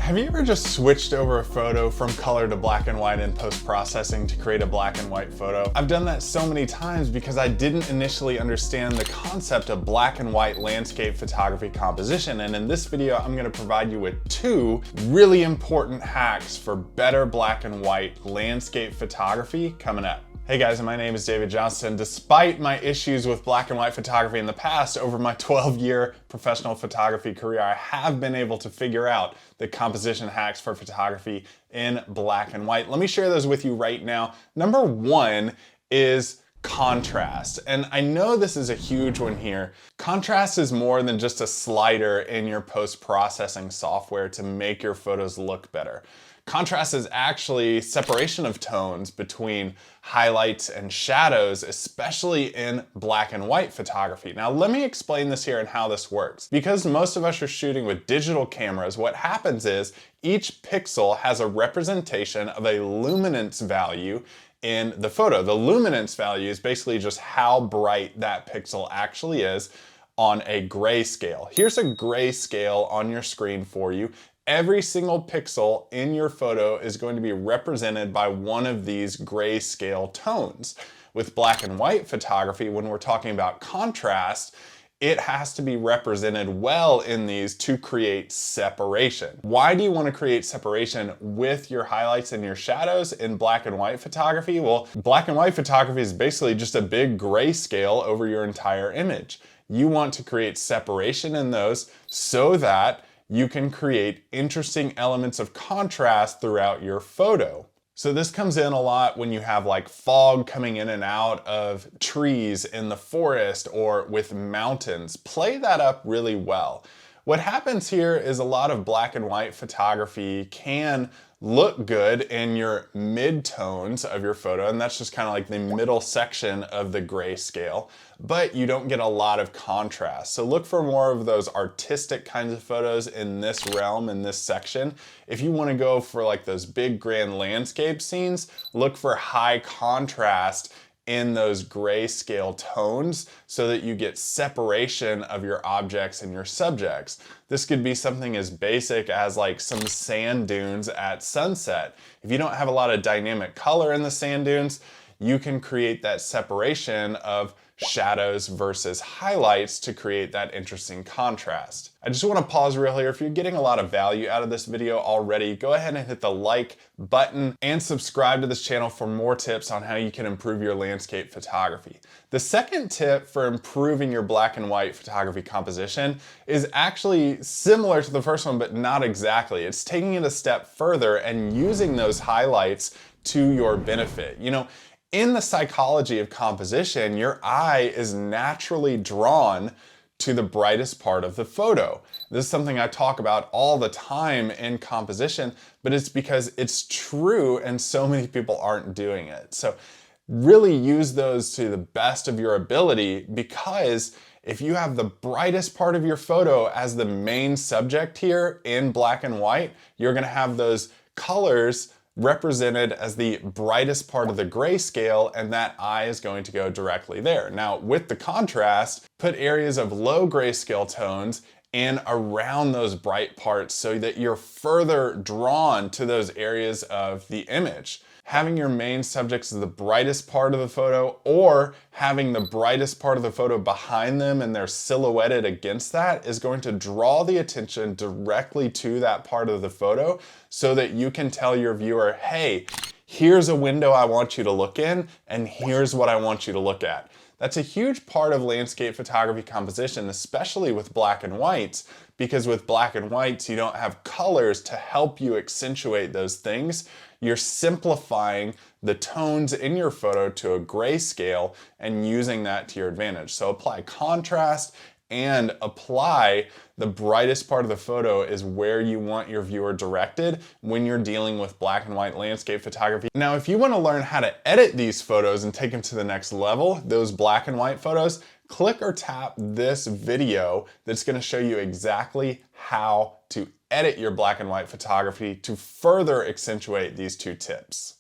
Have you ever just switched over a photo from color to black and white in post-processing to create a black and white photo? I've done that so many times because I didn't initially understand the concept of black and white landscape photography composition, and in this video I'm going to provide you with two really important hacks for better black and white landscape photography coming up. Hey guys, my name is David Johnston. Despite my issues with black and white photography in the past, over my 12-year professional photography career, I have been able to figure out the composition hacks for photography in black and white. Let me share those with you right now. Number one is contrast. And I know this is a huge one here. Contrast is more than just a slider in your post-processing software to make your photos look better. Contrast is actually separation of tones between highlights and shadows, especially in black and white photography. Now, let me explain this here and how this works. Because most of us are shooting with digital cameras, what happens is each pixel has a representation of a luminance value in the photo. The luminance value is basically just how bright that pixel actually is on a grayscale. Here's a grayscale on your screen for you. Every single pixel in your photo is going to be represented by one of these grayscale tones. With black and white photography, when we're talking about contrast, it has to be represented well in these to create separation. Why do you want to create separation with your highlights and your shadows in black and white photography? Well, black and white photography is basically just a big grayscale over your entire image. You want to create separation in those so that you can create interesting elements of contrast throughout your photo. So this comes in a lot when you have like fog coming in and out of trees in the forest or with mountains. Play that up really well. What happens here is a lot of black and white photography can look good in your mid-tones of your photo, and that's just kind of like the middle section of the grayscale, but you don't get a lot of contrast. So look for more of those artistic kinds of photos in this realm, in this section. If you want to go for like those big grand landscape scenes, look for high contrast in those grayscale tones so that you get separation of your objects and your subjects. This could be something as basic as like some sand dunes at sunset. If you don't have a lot of dynamic color in the sand dunes, you can create that separation of shadows versus highlights to create that interesting contrast. I just want to pause real here. If you're getting a lot of value out of this video already, go ahead and hit the like button and subscribe to this channel for more tips on how you can improve your landscape photography. The second tip for improving your black and white photography composition is actually similar to the first one, but not exactly. It's taking it a step further and using those highlights to your benefit. You know, in the psychology of composition, your eye is naturally drawn to the brightest part of the photo. This is something I talk about all the time in composition, but it's because it's true and so many people aren't doing it. So really use those to the best of your ability, because if you have the brightest part of your photo as the main subject here in black and white, you're gonna have those colors represented as the brightest part of the grayscale, and that eye is going to go directly there. Now, with the contrast, put areas of low grayscale tones in around those bright parts so that you're further drawn to those areas of the image. Having your main subjects as the brightest part of the photo, or having the brightest part of the photo behind them and they're silhouetted against that, is going to draw the attention directly to that part of the photo so that you can tell your viewer, hey, here's a window I want you to look in, and here's what I want you to look at. That's a huge part of landscape photography composition, especially with black and whites, because with black and whites, you don't have colors to help you accentuate those things. You're simplifying the tones in your photo to a grayscale and using that to your advantage. So apply contrast and apply the brightest part of the photo is where you want your viewer directed when you're dealing with black and white landscape photography. Now, if you want to learn how to edit these photos and take them to the next level, those black and white photos, click or tap this video that's going to show you exactly how to edit your black and white photography to further accentuate these two tips.